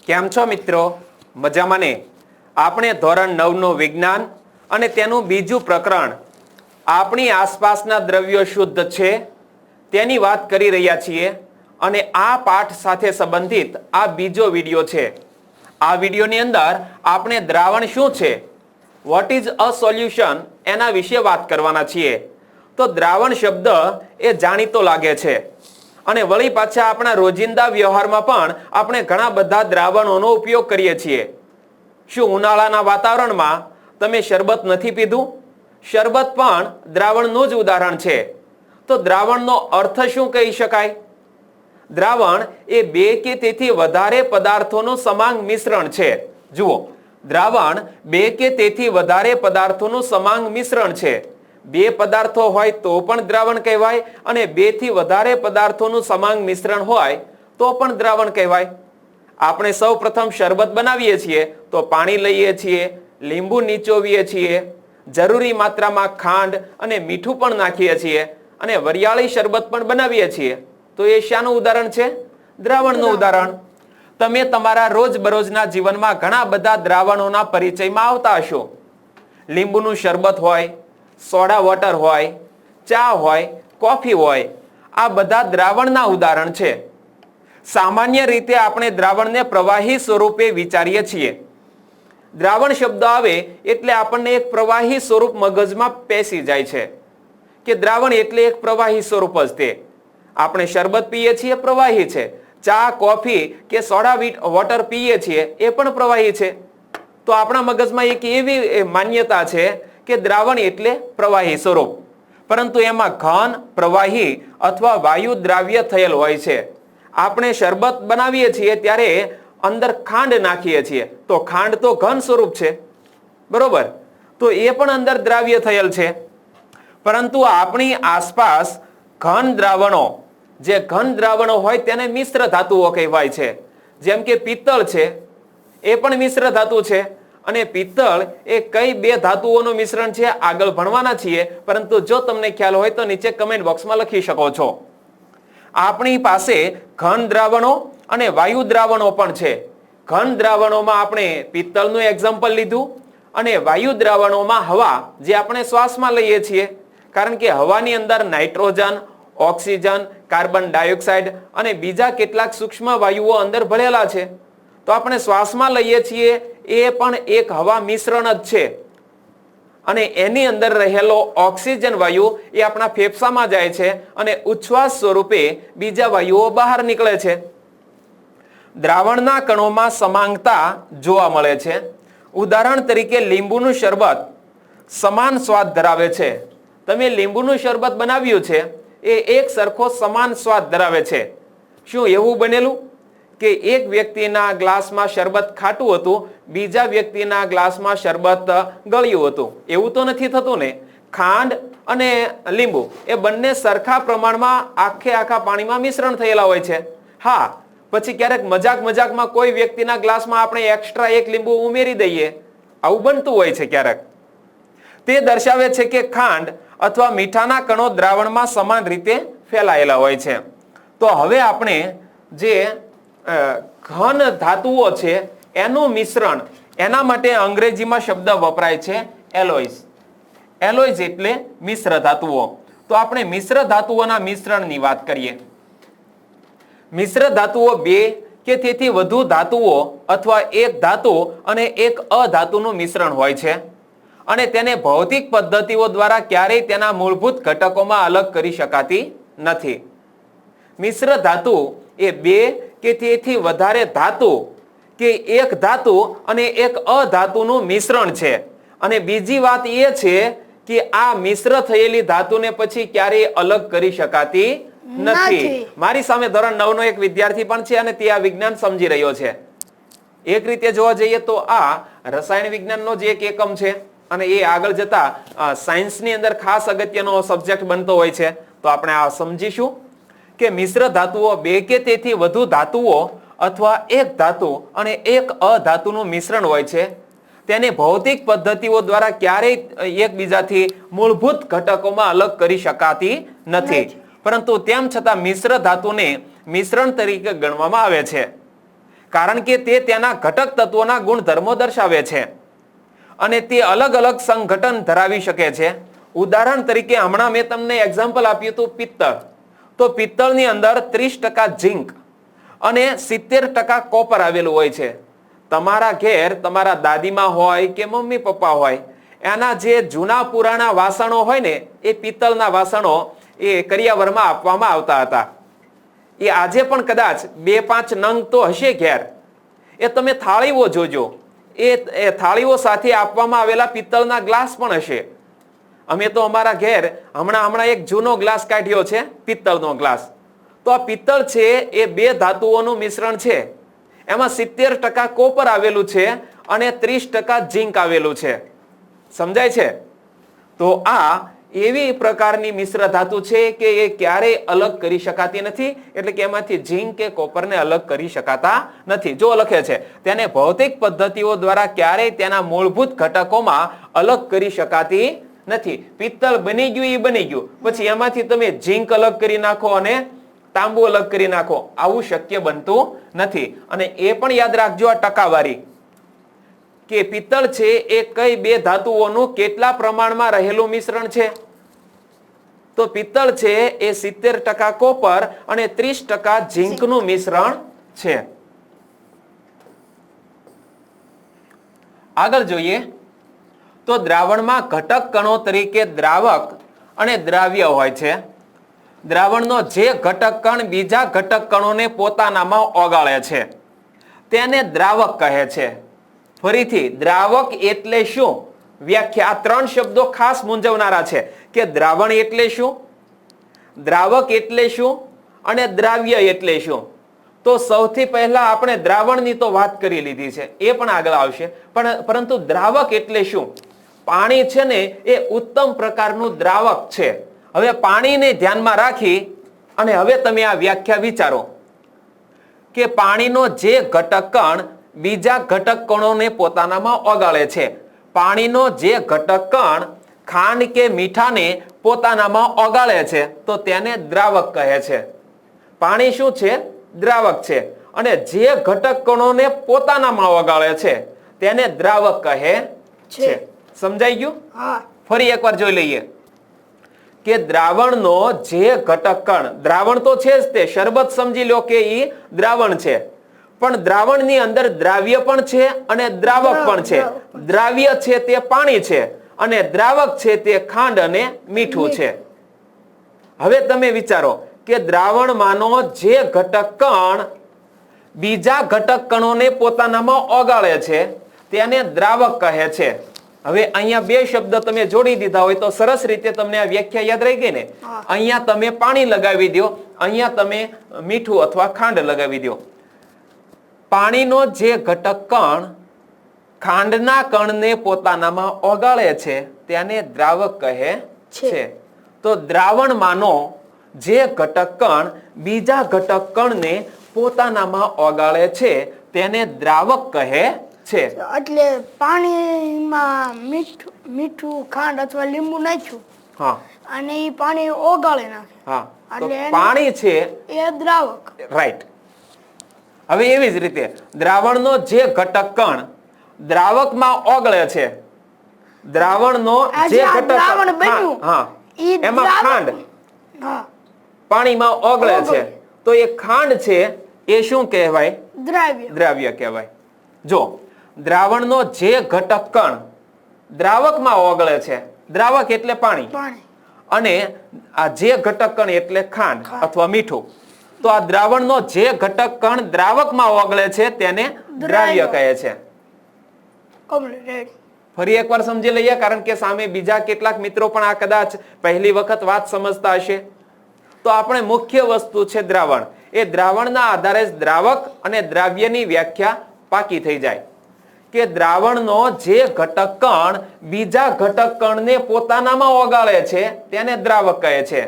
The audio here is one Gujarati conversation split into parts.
કેમ છો મિત્રો? મજામાં ને? આપણે ધોરણ 9 નું વિજ્ઞાન અને તેનું બીજું પ્રકરણ આપણી આસપાસના દ્રવ્યો શુદ્ધ છે તેની વાત કરી રહ્યા છીએ અને આ પાઠ સાથે સંબંધિત આ બીજો વિડિયો છે. આ વિડિયોની અંદર આપણે દ્રાવણ શું છે, વોટ ઇઝ અ સોલ્યુશન એના વિશે વાત કરવાના છીએ. તો દ્રાવણ શબ્દ એ જાણીતો લાગે છે અને વળી પાછા આપણા રોજિંદા વ્યવહારમાં પણ આપણે ઘણા બધા દ્રાવણોનો ઉપયોગ કરીએ છીએ. શું ઉનાળાના વાતાવરણમાં તમે શરબત નથી પીધું? શરબત પણ દ્રાવણનું જ ઉદાહરણ છે. તો દ્રાવણનો અર્થ શું કહી શકાય? દ્રાવણ એ બે કે તેથી વધારે પદાર્થોનું સમાંગ મિશ્રણ છે. જુઓ, દ્રાવણ બે કે તેથી વધારે પદાર્થોનું સમાંગ મિશ્રણ છે. બે પદાર્થો હોય તો પણ દ્રાવણ કહેવાય અને બે થી વધારે પદાર્થોનું સમાંગ મિશ્રણ હોય તો પણ દ્રાવણ કહેવાય. આપણે સૌ પ્રથમ શરબત બનાવીએ છીએ તો પાણી લઈએ છીએ, લીંબુ નીચોવીએ છીએ, જરૂરી માત્રામાં ખાંડ અને મીઠું પણ નાખીએ છીએ અને વરિયાળી શરબત પણ બનાવીએ છીએ. તો એ શાનું ઉદાહરણ છે? દ્રાવણનું ઉદાહરણ. તમે તમારા રોજબરોજના જીવનમાં ઘણા બધા દ્રાવણોના પરિચયમાં આવતા હશો. લીંબુનું શરબત હોય, સોડા વોટર હોય, ચા હોય, કોફી હોય, આ બધા દ્રાવણના ઉદાહરણ છે. સામાન્ય રીતે આપણે દ્રાવણને પ્રવાહી સ્વરૂપે વિચારીએ છીએ. દ્રાવણ શબ્દ આવે એટલે આપણને એક પ્રવાહી સ્વરૂપ મગજમાં પેસી જાય છે કે દ્રાવણ એટલે એક પ્રવાહી સ્વરૂપ જ તે. આપણે શરબત પીએ છીએ, પ્રવાહી છે. ચા, કોફી કે સોડા વોટર પીએ છીએ, એ પણ પ્રવાહી છે. તો આપણા મગજમાં એક એવી માન્યતા છે કે દ્રાવણ એટલે પ્રવાહી સ્વરૂપ, પરંતુ એમાં ઘન, પ્રવાહી અથવા વાયુ દ્રાવ્ય થયેલ હોય છે. આપણે શરબત બનાવીએ છીએ ત્યારે અંદર ખાંડ નાખીએ છીએ તો ખાંડ તો ઘન સ્વરૂપ છે, બરોબર? તો એ પણ અંદર દ્રાવ્ય થયેલ છે. પરંતુ આપણી આસપાસ ઘન દ્રાવણો, જે ઘન દ્રાવણો હોય તેને મિશ્ર ધાતુઓ કહેવાય છે. જેમ કે પિત્તળ છે, એ પણ મિશ્ર ધાતુ છે. અને પિત્તળ એ કઈ બે ધાતુઓનું મિશ્રણ છે આગળ ભણવાના છીએ, પરંતુ જો તમને ખ્યાલ હોય તો નીચે કમેન્ટ બોક્સમાં લખી શકો છો. આપણી પાસે ઘન દ્રાવણો અને વાયુ દ્રાવણો પણ છે. ઘન દ્રાવણોમાં આપણે પિત્તળનું એક્ઝામ્પલ લીધું અને વાયુ દ્રાવણોમાં હવા, જે આપણે શ્વાસમાં લઈએ છીએ, કારણ કે હવાની અંદર નાઇટ્રોજન, ઓક્સિજન, કાર્બન ડાયોક્સાઇડ અને બીજા કેટલાક સૂક્ષ્મ વાયુઓ અંદર ભળેલા છે. તો આપણે શ્વાસમાં લઈએ છીએ એ પણ એક હવા મિશ્રણ જ છે અને એની અંદર રહેલો ઓક્સિજન વાયુ એ આપણા ફેફસામાં જાય છે અને ઉચ્છ્વાસ સ્વરૂપે બીજા વાયુઓ બહાર નીકળે છે. દ્રાવણના કણોમાં સમાંગતા જોવા મળે છે. ઉદાહરણ તરીકે લીંબુનું શરબત સમાન સ્વાદ ધરાવે છે. તમે લીંબુનું શરબત બનાવ્યું છે એ એક સરખો સમાન સ્વાદ ધરાવે છે. શું એવું બનેલું કે એક વ્યક્તિના ગ્લાસમાં શરબત ખાટું હતું, બીજા વ્યક્તિના ગ્લાસમાં શરબત ગળ્યું હતું? એવું તો નથી થતું ને. ખાંડ અને લીંબુ એ બંને સરખા પ્રમાણમાં આખા પાણીમાં મિશ્રણ થયેલા હોય છે. હા, પછી ક્યારેક મજાકમાં કોઈ વ્યક્તિના ગ્લાસમાં આપણે એક્સ્ટ્રા એક લીંબુ ઉમેરી દઈએ, આવું બનતું હોય છે ક્યારેક. તે દર્શાવે છે કે ખાંડ અથવા મીઠાના કણો દ્રાવણમાં સમાન રીતે ફેલાયેલા હોય છે. તો હવે આપણે જે ઘન ધાતુઓ છે એનું મિશ્રણ, એના માટે અંગ્રેજીમાં શબ્દ વપરાય છે એલોયસ. એલોયસ એટલે મિશ્ર ધાતુઓ. તો આપણે મિશ્ર ધાતુઓના મિશ્રણની વાત કરીએ. મિશ્ર ધાતુઓ બે કે તેથી વધુ ધાતુઓ અથવા એક ધાતુ અને એક અધાતુનું મિશ્રણ હોય છે અને તેને ભૌતિક પદ્ધતિઓ દ્વારા ક્યારેય તેના મૂળભૂત ઘટકોમાં અલગ કરી શકાતી નથી. મિશ્ર ધાતુ એ બે કે તેથી વધારે ધાતુ કે એક ધાતુ અને એક અધાતુનું મિશ્રણ છે. અને બીજી વાત એ છે કે આ મિશ્ર થયેલી ધાતુને પછી ક્યારેય અલગ કરી શકાતી નથી. મારી સામે ધોરણ 9 નો એક વિદ્યાર્થી પણ છે અને તે આ વિજ્ઞાન સમજી રહ્યો છે. એક રીતે જોવા જઈએ તો આ રસાયણ વિજ્ઞાનનો જ એક એકમ છે અને એ આગળ જતા સાયન્સની અંદર ખાસ અગત્યનો સબ્જેક્ટ બનતો હોય છે. તો આપણે આ સમજીશું કે મિશ્ર ધાતુઓ બે કે તેથી વધુ ધાતુઓ અથવા એક ધાતુ અને એક અધાતુનું મિશ્રણ હોય છે. તેને ભૌતિક પદ્ધતિઓ દ્વારા ક્યારેય એકબીજાથી મૂળભૂત ઘટકોમાં અલગ કરી શકાતી નથી, પરંતુ તેમ છતાં મિશ્ર ધાતુને મિશ્રણ તરીકે ગણવામાં આવે છે. કારણ કે તે તેના ઘટક તત્વોના ગુણધર્મો દર્શાવે છે અને તે અલગ અલગ સંઘટન ધરાવી શકે છે. ઉદાહરણ તરીકે હમણાં મેં તમને એક્ઝામ્પલ આપ્યું હતું પિત્તળ. તો પિત્તળની અંદર 30% ઝીંક અને 70% કોપર આવેલું હોય છે. તમારા ઘેર તમારા દાદીમાં હોય કે મમ્મી પપ્પા હોય, એના જે જૂના પુરાણા વાસણો હોય ને, એ પિત્તળના વાસણો એ કરિયાવરમાં આપવામાં આવતા હતા. એ આજે પણ કદાચ 2-5 નંગ તો હશે ઘેર. એ તમે થાળીઓ જોજો, એ થાળીઓ સાથે આપવામાં આવેલા પિત્તળના ગ્લાસ પણ હશે. અમે તો અમારા ઘેર હમણાં એક જૂનો ગ્લાસ કાઢ્યો છે, પિત્તળનો ગ્લાસ. તો આ પિત્તળ છે એ 2 ધાતુઓનું મિશ્રણ છે. એમાં 70% કોપર આવેલું છે અને 30% ઝીંક આવેલું છે. સમજાય છે? તો આ એવી પ્રકારની મિશ્ર ધાતુ છે કે એ ક્યારેય અલગ કરી શકાતી નથી. એટલે કે એમાંથી ઝીંક કે કોપરને અલગ કરી શકાતા નથી. જો લખે છે તેને ભૌતિક પદ્ધતિઓ દ્વારા ક્યારેય તેના મૂળભૂત ઘટકોમાં અલગ કરી શકાતી નથી. પિત્તળ બની ગયું એ બની ગયું, પછી એમાંથી તમે ઝીંક અલગ કરી નાખો અને તાંબુ અલગ કરી નાખો, આવું શક્ય બનતું નથી. અને એ પણ યાદ રાખજો આ ટકાવારી, કે પિત્તળ છે એ કઈ 2 ધાતુઓનું કેટલા પ્રમાણમાં રહેલું મિશ્રણ છે. તો પિત્તળ છે એ 70% કોપર અને 30% ઝીંકનું મિશ્રણ છે. આગળ જોઈએ તો દ્રાવણમાં ઘટક કણો તરીકે દ્રાવક અને દ્રાવ્ય હોય છે. દ્રાવણનો જે ઘટક કણ બીજા ઘટક કણોને પોતાનામાં ઓગાળે છે તેને દ્રાવક કહે છે. ફરીથી, દ્રાવક એટલે શું? વ્યાખ્યા. આ 3 શબ્દો ખાસ મૂંઝવનારા છે કે દ્રાવણ એટલે શું, દ્રાવક એટલે શું અને દ્રાવ્ય એટલે શું. તો સૌથી પહેલા આપણે દ્રાવણની તો વાત કરી લીધી છે, એ પણ આગળ આવશે. પરંતુ દ્રાવક એટલે શું? પાણી છે ને એ ઉત્તમ પ્રકારનું દ્રાવક છે. હવે પાણીને ધ્યાનમાં રાખી અને હવે તમે આ વ્યાખ્યા વિચારો કે પાણીનો જે ઘટક કણ બીજા ઘટક કણોને પોતાનામાં ઓગાળે છે, પાણીનો જે ઘટક કણ ખાંડ કે મીઠાને પોતાનામાં ઓગાળે છે, તો તેને દ્રાવક કહે છે. પાણી શું છે? દ્રાવક છે. અને જે ઘટક કણોને પોતાનામાં ઓગાળે છે તેને દ્રાવક કહે છે. સમજાઈ ગયું? ફરી એકવાર જોઈ લઈએ કે દ્રાવણનો જે ઘટક કણ, દ્રાવણ તો છે જ, તે શરબત સમજી લો કે ઈ દ્રાવણ છે, પણ દ્રાવણની અંદર દ્રાવ્ય પણ છે અને દ્રાવક પણ છે. દ્રાવ્ય છે તે પાણી છે અને દ્રાવક છે તે ખાંડ અને મીઠું છે. હવે તમે વિચારો કે દ્રાવણમાંનો જે ઘટક કણ બીજા ઘટક કણોને પોતાનામાં ઓગાળે છે તેને દ્રાવક કહે છે. હવે અહીંયા 2 શબ્દ તમે જોડી દીધા હોય તો સરસ રીતે તમને આ વ્યાખ્યા યાદ રહી ગઈ ને. અહીંયા તમે પાણી લગાવી દો, અહીંયા તમે મીઠું અથવા ખાંડ લગાવી દો. પાણીનો જે ઘટક કણ ખાંડના કણને પોતાનામાં ઓગાળે છે તેને દ્રાવક કહે છે. તો દ્રાવણમાંનો જે ઘટક કણ બીજા ઘટક કણને પોતાનામાં ઓગાળે છે તેને દ્રાવક કહે છે. એટલે પાણીમાં મીઠું ખાંડ અથવા લીંબુ નાખ્યું, હા, અને એ પાણી ઓગાળી નાખે, હા, તો એટલે પાણી છે એ દ્રાવક. રાઈટ. હવે એવી જ રીતે દ્રાવણનો જે ઘટક કણ દ્રાવકમાં ઓગળે છે, દ્રાવણનો જે ઘટક, હા, એમાં ખાંડ પાણીમાં ઓગળે છે, તો એ ખાંડ છે એ શું કહેવાય? દ્રાવ્ય કહેવાય. જો દ્રાવણનો જે ઘટક કણ દ્રાવકમાં ઓગળે છે, દ્રાવક એટલે પાણી, અને આ જે ઘટક કણ એટલે ખાંડ અથવા મીઠું, તો આ દ્રાવણનો જે ઘટક કણ દ્રાવકમાં ઓગળે છે તેને દ્રાવ્ય કહે છે. ફરી એકવાર સમજી લઈએ, કારણ કે સામે બીજા કેટલાક મિત્રો પણ આ કદાચ પહેલી વખત વાત સમજતા હશે. તો આપણે મુખ્ય વસ્તુ છે દ્રાવણ. એ દ્રાવણના આધારે દ્રાવક અને દ્રાવ્યની વ્યાખ્યા પાકી થઈ જાય કે દ્રાવણનો જે ઘટક કણ બીજા ઘટક કણને પોતાનામાં ઓગાળે છે તેને દ્રાવક કહે છે,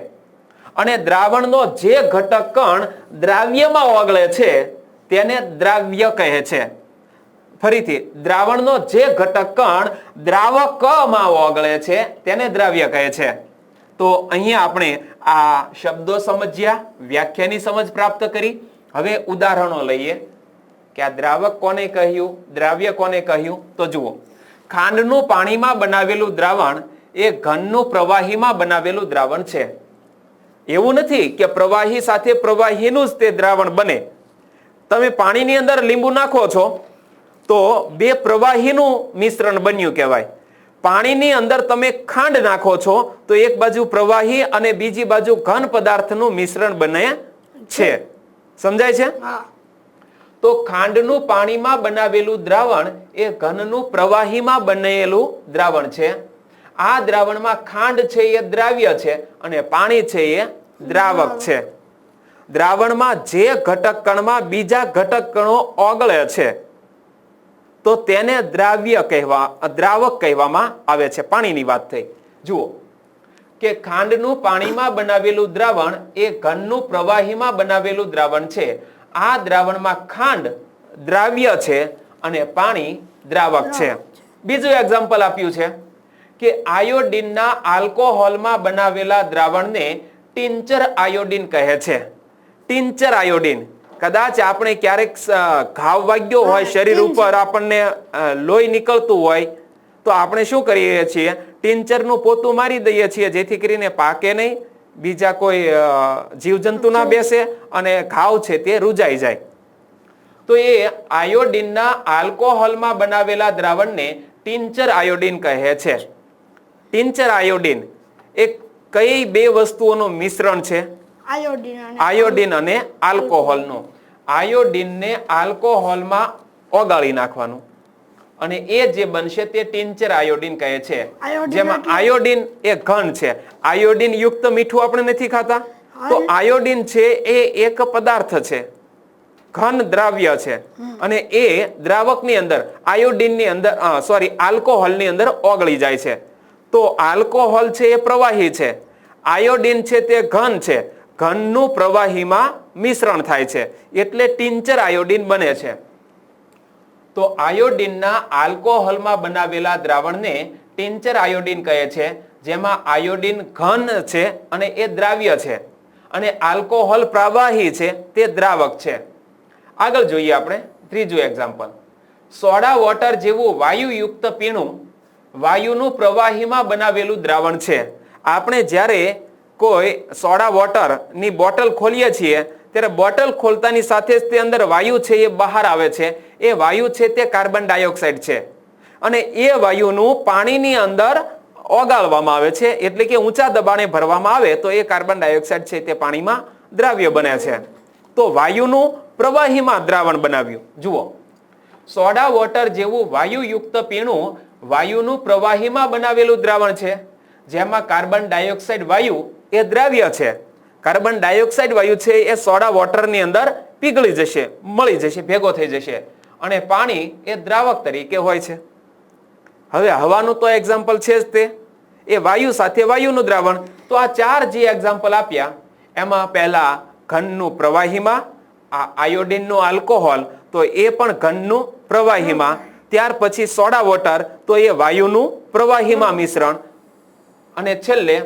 અને દ્રાવણનો જે ઘટક કણ દ્રાવ્યમાં ઓગળે છે તેને દ્રાવ્ય કહે છે. ફરીથી, દ્રાવણનો જે ઘટક કણ દ્રાવકમાં ઓગળે છે તેને દ્રાવ્ય કહે છે. તો અહીંયા આપણે આ શબ્દો સમજ્યા, વ્યાખ્યાની સમજ પ્રાપ્ત કરી. હવે ઉદાહરણો લઈએ કે આ દ્રાવક કોને કહ્યું, દ્રાવ્ય કોને કહ્યું? તો જુઓ, ખાંડનું પાણીમાં બનાવેલું દ્રાવણ એ ઘનનું પ્રવાહીમાં બનાવેલું દ્રાવણ છે. એવું નથી કે પ્રવાહી સાથે પ્રવાહીનું જ તે દ્રાવણ બને. તમે પાણીની અંદર લીંબુ નાખો છો તો બે પ્રવાહીનું મિશ્રણ બન્યું કહેવાય. પાણીની અંદર તમે ખાંડ નાખો છો તો એક બાજુ પ્રવાહી અને બીજી બાજુ ઘન પદાર્થનું મિશ્રણ બને છે. સમજાય છે? હા. તો ખાંડનું પાણીમાં બનાવેલું દ્રાવણ એ ઘનનું પ્રવાહીમાં બનેલું દ્રાવણ છે. આ દ્રાવણમાં ખાંડ છે એ દ્રાવ્ય છે અને પાણી છે એ દ્રાવક છે. દ્રાવણમાં જે ઘટક કણમાં બીજા ઘટક કણો ઓગળે છે તો તેને દ્રાવક કહેવામાં આવે છે. પાણીની વાત થઈ. જુઓ કે ખાંડનું પાણીમાં બનાવેલું દ્રાવણ એ ઘનનું પ્રવાહીમાં બનાવેલું દ્રાવણ છે. આ દ્રાવણમાં ખાંડ દ્રાવ્ય છે અને પાણી દ્રાવક છે. બીજું એક્ઝામ્પલ આપ્યું છે કે આયોડીનના આલ્કોહોલમાં બનાવેલા દ્રાવણને ટિંચર આયોડીન કહે છે. ટિંચર આયોડીન, કદાચ આપણે ક્યારેક ઘાવ વાગ્યો હોય શરીર ઉપર, આપણને લોહી નીકળતું હોય તો આપણે શું કરીએ છીએ? ટિંચરનું પોતું મારી દઈએ છીએ જેથી કરીને પાકે નહીં, બીજા કોઈ જીવજંતુ ના બેસે અને ઘાવ છે તે રૂજાઈ જાય. તો એ આયોડીનના આલ્કોહોલમાં બનાવેલા દ્રાવણને ટિંચર આયોડીન કહે છે. ટિંચર આયોડીન એ કઈ બે વસ્તુઓનું મિશ્રણ છે? આયોડીન અને આલ્કોહોલનું. આયોડીનને આલ્કોહોલમાં ઓગાળી નાખવાનું અને એ જે બનશે તે ટિંચર આયોડીન કહે છે. જેમાં આયોડીન એ ઘન છે. આયોડીન યુક્ત મીઠું આપણે નથી ખાતા, તો આયોડીન છે એ એક પદાર્થ છે, ઘન દ્રાવ્ય છે અને એ દ્રાવકની અંદર આયોડીનની અંદર આલ્કોહોલની અંદર ઓગળી જાય છે. તો આલ્કોહોલ છે એ પ્રવાહી છે, આયોડીન છે તે ઘન છે, ઘનનું પ્રવાહીમાં મિશ્રણ થાય છે એટલે ટિંચર આયોડીન બને છે. તો આયોડીનના આલ્કોહોલમાં બનાવેલા દ્રાવણને ટિંચર આયોડીન કહે છે, જેમાં આયોડીન ઘન છે અને એ દ્રાવ્ય છે અને આલ્કોહોલ પ્રવાહી છે તે દ્રાવક છે. આગળ જોઈએ આપણે ત્રીજું એક્ઝામ્પલ. સોડા વોટર જેવું વાયુયુક્ત પીણું વાયુનું પ્રવાહીમાં બનાવેલું દ્રાવણ છે. આપણે જ્યારે કોઈ સોડા વોટરની બોટલ ખોલીએ છીએ ત્યારે બોટલ ખોલતાની સાથે જ તે અંદર વાયુ છે એ બહાર આવે છે. એ વાયુ છે તે કાર્બન ડાયોક્સાઇડ છે અને એ વાયુનું પાણીની અંદર ઓગાળવામાં આવે છે, એટલે કે ઊંચા દબાણે ભરવામાં આવે તો એ કાર્બન ડાયોક્સાઇડ છે તે પાણીમાં દ્રાવ્ય બને છે. તો વાયુનું પ્રવાહીમાં દ્રાવણ બનાવ્યું. જુઓ, સોડા વોટર જેવું વાયુયુક્ત પીણું વાયુનું પ્રવાહીમાં બનાવેલું દ્રાવણ છે, જેમાં કાર્બન ડાયોક્સાઇડ વાયુ એ દ્રાવ્ય છે. કાર્બન ડાયોક્સાઇડ વાયુ છે એ સોડા વોટરની અંદર પીગળી જશે, મળી જશે, ભેગો થઈ જશે અને પાણી એ દ્રાવક તરીકે હોય છે. હવે હવાનું તો એક્ઝામ્પલ છે જ તે, એ વાયુ સાથે વાયુનું દ્રાવણ. તો આ ચાર જે એક્ઝામ્પલ આપ્યા એમાં પહેલા ઘનનું પ્રવાહીમાં, આ આયોડીનનું આલ્કોહોલ તો એ પણ ઘનનું પ્રવાહીમાં, ત્યાર પછી સોડા વોટર તો એ વાયુનું પ્રવાહીમાં મિશ્રણ અને છેલ્લે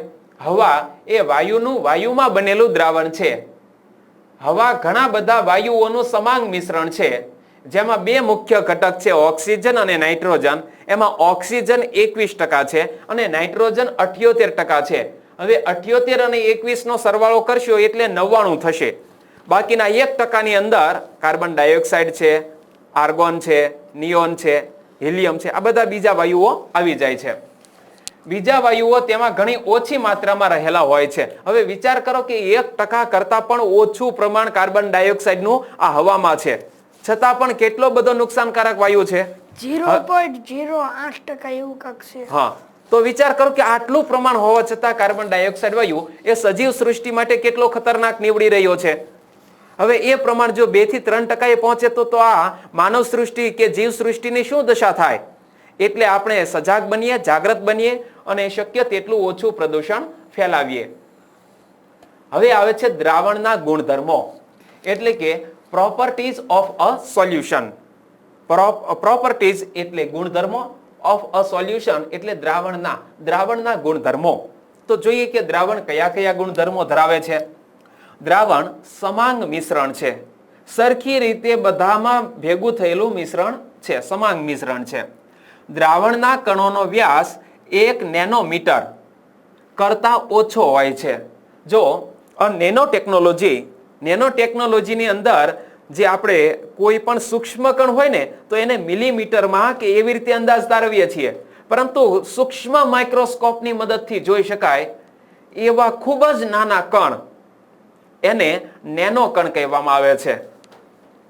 હવા એ વાયુનું વાયુમાં બનેલું દ્રાવણ છે. હવા ઘણા બધા વાયુઓનું સમાંગ મિશ્રણ છે, જેમાં બે મુખ્ય ઘટક છે, ઓક્સિજન અને નાઇટ્રોજન. એમાં ઓક્સિજન 21% છે અને નાઇટ્રોજન 78% છે. હવે 78 અને 21 નો સરવાળો કરશો એટલે 99 થશે. બાકીના 1% અંદર કાર્બન ડાયોક્સાઇડ છે, આર્ગોન છે, નિયોન છે, હિલિયમ છે, આ બધા બીજા વાયુઓ આવી જાય છે. બીજા વાયુઓ તેમાં ઘણી ઓછી માત્રામાં રહેલા હોય છે. હવે વિચાર કરો કે 1% કરતા પણ ઓછું પ્રમાણ કાર્બન ડાયોક્સાઇડનું આ હવામાં છે, છતાં પણ કેટલો બધો નુકસાનકારક વાયુ છે, 0.08% એવું કાંક છે. હા, તો વિચાર કરો કે આટલું પ્રમાણ હોવા છતાં કાર્બન ડાયોક્સાઇડ વાયુ એ સજીવ સૃષ્ટિ માટે કેટલો ખતરનાક નીવડી રહ્યો છે. હવે એ પ્રમાણ જો 2 થી 3% પહોંચે તો આ માનવ સૃષ્ટિ કે જીવ સૃષ્ટિની શું દશા થાય? એટલે આપણે સજાગ બનીએ, જાગૃત બનીએ અને શક્ય તેટલું ઓછું પ્રદૂષણ ફેલાવીએ. હવે આવે છે દ્રાવણના ગુણધર્મો, એટલે કે properties of a solution. Properties એટલે ગુણધર્મો, ઓફ અ સોલ્યુશન એટલે દ્રાવણના ગુણધર્મો. તો જોઈએ કે દ્રાવણ કયા કયા ગુણધર્મો ધરાવે છે. દ્રાવણ સમાંગ મિશ્રણ છે. સરખી રીતે બધામાં ભેગું થયેલું મિશ્રણ છે, સમાંગ મિશ્રણ છે. દ્રાવણના કણોનો વ્યાસ 1 નેનોમીટર કરતા ઓછો હોય છે. જો નેનો ટેકનોલોજીની અંદર જે આપણે કોઈ પણ સૂક્ષ્મ કણ હોય ને તો એને મિલીમીટરમાં કે એવી રીતે અંદાજ તારવીએ છીએ, પરંતુ સૂક્ષ્મ માઇક્રોસ્કોપની મદદથી જોઈ શકાય એવા ખૂબ જ નાના કણ એને નેનો કણ કહેવામાં આવે છે.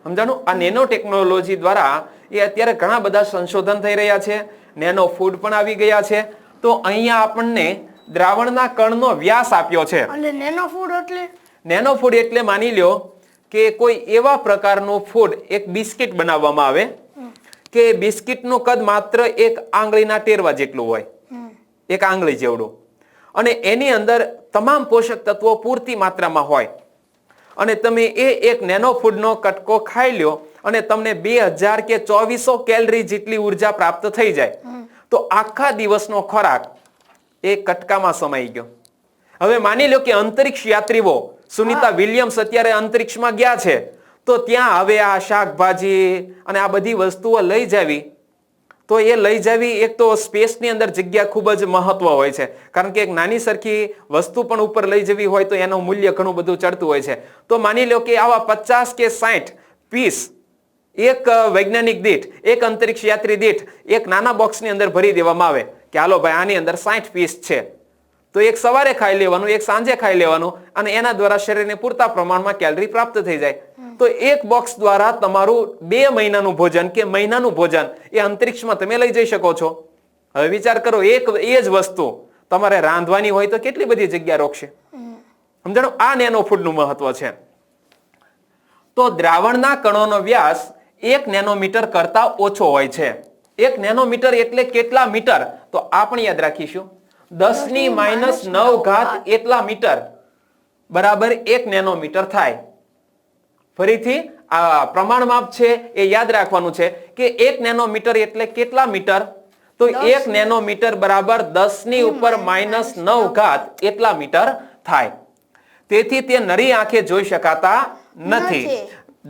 સમજાણું? આ નેનો ટેકનોલોજી દ્વારા એ અત્યારે ઘણા બધા સંશોધન થઈ રહ્યા છે. નેનો ફૂડ પણ આવી ગયા છે. તો અહીંયા આપણને દ્રાવણના કણનો વ્યાસ આપ્યો છે. અને નેનો ફૂડ એટલે નેનો ફૂડ એટલે માની લ્યો કે કોઈ એવા પ્રકારનું ફૂડ, એક બિસ્કિટ બનાવવામાં આવે કે બિસ્કિટનું કદ માત્ર 1 આંગળીના ટેરવા જેટલું હોય, 1 આંગળી જેવડું, અને એની અંદર તમામ પોષક તત્વો પૂરતી માત્રામાં હોય, અને તમે એક નેનો ફૂડનો કટકો ખાઈ લ્યો અને તમને 2000 કે 2400 કેલરી જેટલી ઉર્જા પ્રાપ્ત થઈ જાય, તો આખા દિવસનો ખોરાક એ કટકામાં સમાઈ ગયો. હવે માની લો કે અંતરિક્ષ યાત્રીઓ સુનિતા વિલિયમ્સ અત્યારે અંતરિક્ષમાં ગયા છે, તો ત્યાં હવે આ શાકભાજી અને આ બધી વસ્તુઓ લઈ જાવી, તો એ લઈ જાવી, એક તો સ્પેસની અંદર જગ્યા ખૂબ જ મહત્વ હોય છે, કારણ કે એક નાની સરખી વસ્તુ પણ ઉપર લઈ જવી હોય તો એનું મૂલ્ય ઘણું બધું ચડતું હોય છે. તો માની લો કે આવા 50 કે 60 પીસ એક વૈજ્ઞાનિક દીઠ, એક અંતરિક્ષ યાત્રી દીઠ એક નાના બોક્સની અંદર ભરી દેવામાં આવે કે હાલો ભાઈ આની અંદર 60 પીસ છે, તો એક સવારે ખાઈ લેવાનું, એક સાંજે ખાઈ લેવાનું, અને એના દ્વારા શરીરને પૂરતા પ્રમાણમાં કેલરી પ્રાપ્ત થઈ જાય. તો એક બોક્સ દ્વારા તમારું 2 મહિનાનું ભોજન કે મહિનાનું ભોજન એ અંતરિક્ષમાં તમે લઈ જઈ શકો છો. હવે વિચાર કરો, એ જ વસ્તુ તમારે રાંધવાની હોય તો કેટલી બધી જગ્યા રોકશે. સમજાણું? આ નેનો ફૂડનું મહત્વ છે. તો દ્રાવણના કણોનો વ્યાસ 1 નેનોમીટર કરતા ઓછો હોય છે. 1 નેનોમીટર એટલે કેટલા મીટર? તો આપણે યાદ રાખીશું 10⁻⁹ એટલા મીટર બરાબર 1 નેનોમીટર થાય. ફરીથી આ પ્રમાણ માપ છે એ યાદ રાખવાનું છે કે 1 નેનોમીટર એટલે કેટલા મીટર? તો 1 નેનોમીટર બરાબર 10⁻⁹ એટલા મીટર થાય. તેથી તે નરી આંખે જોઈ શકાતા નથી.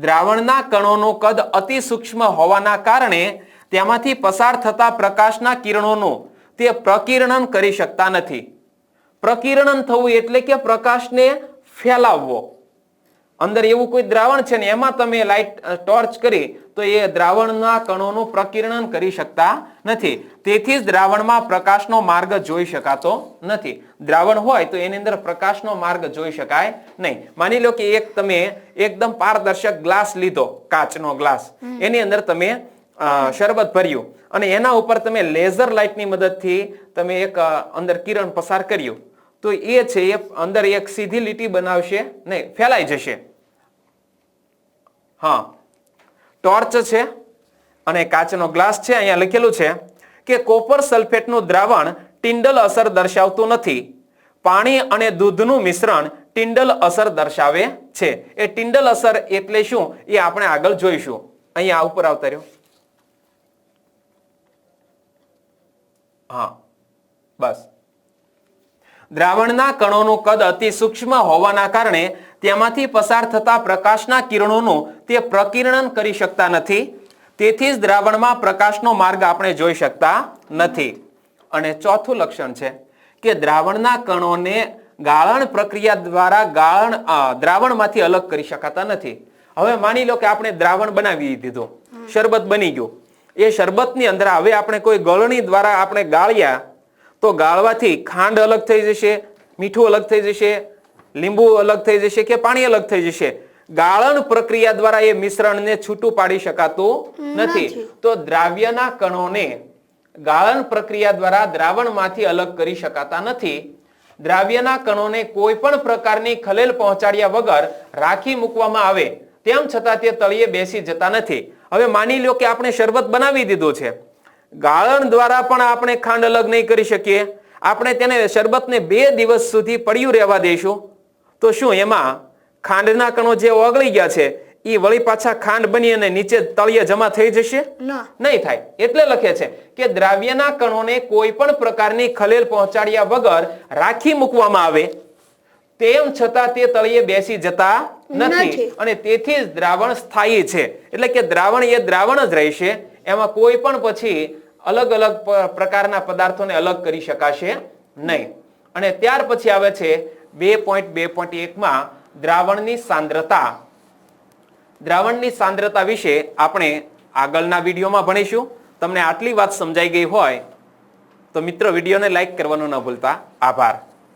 દ્રાવણના કણોનું કદ અતિ સૂક્ષ્મ હોવાના કારણે તેમાંથી પસાર થતા પ્રકાશના કિરણોનું તે પ્રકિરણન કરી શકતા નથી. પ્રકિરણન થવું એટલે કે પ્રકાશને ફેલાવવો. અંદર એવું કોઈ દ્રાવણ છે ને એમાં તમે લાઈટ ટોર્ચ કરી તો એ દ્રાવણના કણોનું પ્રકિરણન કરી શકતા નથી. તેથી જ દ્રાવણમાં પ્રકાશનો માર્ગ જોઈ શકાતો નથી. દ્રાવણ હોય તો એની અંદર પ્રકાશનો માર્ગ જોઈ શકાય નહીં. માની લો કે એક તમે એકદમ પારદર્શક ગ્લાસ લીધો, કાચનો ગ્લાસ, એની અંદર તમે શરબત ભર્યું અને એના ઉપર તમે લેઝર લાઇટની મદદથી તમે એક અંદર કિરણ પસાર કર્યું, તો એ છે એ અંદર એક સીધી લીટી બનાવશે નહીં, ફેલાઈ જશે. હા, ટોર્ચ છે અને કાચનો ગ્લાસ છે. અહીંયા લખેલું છે કે કોપર સલ્ફેટનું દ્રાવણ ટિન્ડલ અસર દર્શાવતું નથી. પાણી અને દૂધનું મિશ્રણ ટિન્ડલ અસર દર્શાવે છે. એ ટિન્ડલ અસર એટલે શું એ આપણે આગળ જોઈશું. અહીંયા ઉપર આવતા રહ્યો. હા, બસ. દ્રાવણના કણોનું કદ અતિ સૂક્ષ્મ હોવાના કારણે તેમાંથી પસાર થતા પ્રકાશના કિરણોનું તે પ્રકિરણન કરી શકતા નથી. તેથી જ દ્રાવણમાં પ્રકાશનો માર્ગ આપણે જોઈ શકતા નથી. અને ચોથું લક્ષણ છે કે દ્રાવણના કણોને ગાળણ પ્રક્રિયા દ્વારા દ્રાવણમાંથી અલગ કરી શકાતા નથી. હવે માની લો કે આપણે દ્રાવણ બનાવી દીધું, શરબત બની ગયું. એ શરબતની અંદર હવે આપણે કોઈ ગળણી દ્વારા આપણે ગાળ્યા તો ગાળવાથી ખાંડ અલગ થઈ જશે, મીઠું અલગ થઈ જશે, લીંબુ અલગ થઈ જશે કે પાણી અલગ થઈ જશે. ગાળણ પ્રક્રિયા દ્વારા એ મિશ્રણને છૂટું પાડી શકાતું નથી. તો દ્રાવ્યના કણોને ગાળણ પ્રક્રિયા દ્વારા દ્રાવણમાંથી અલગ કરી શકાતા નથી. દ્રાવ્યના કણોને કોઈ પણ પ્રકારની ખલેલ પહોંચાડ્યા વગર રાખી મૂકવામાં આવે તેમ છતાં તે તળિયે બેસી જતા નથી. હવે માની લો કે આપણે શરબત બનાવી દીધું છે, ગાળણ દ્વારા પણ આપણે ખાંડ અલગ નહીં કરી શકીએ. આપણે તેને શરબતને 2 દિવસ સુધી પડ્યું રહેવા દઈશું તો શું એમાં ખાંડના કણો જે ઓગળી ગયા છે એ વળી પાછા ખાંડ બની અને નીચે તળિયે જમા થઈ જશે? નહીં થાય. એટલે લખે છે કે દ્રાવ્યના કણોને કોઈ પણ પ્રકારની ખલેલ પહોંચાડ્યા વગર રાખી મૂકવામાં આવે તેમ છતાં તે તળિયે બેસી જતા નથી નથી. અને તેથી જ દ્રાવણ સ્થાયી છે. એટલે કે દ્રાવણ એ દ્રાવણ જ રહેશે, એમાં કોઈ પણ પછી અલગ અલગ પ્રકારના પદાર્થોને અલગ કરી શકાશે નહીં. અને ત્યાર પછી આવે છે 2.2.1 માં દ્રાવણની સાંદ્રતા. દ્રાવણની સાંદ્રતા વિશે આપણે આગળના વિડીયોમાં ભણીશું. તમને આટલી વાત સમજાઈ ગઈ હોય તો મિત્રો વિડીયોને લાઈક કરવાનું ન ભૂલતા. આભાર.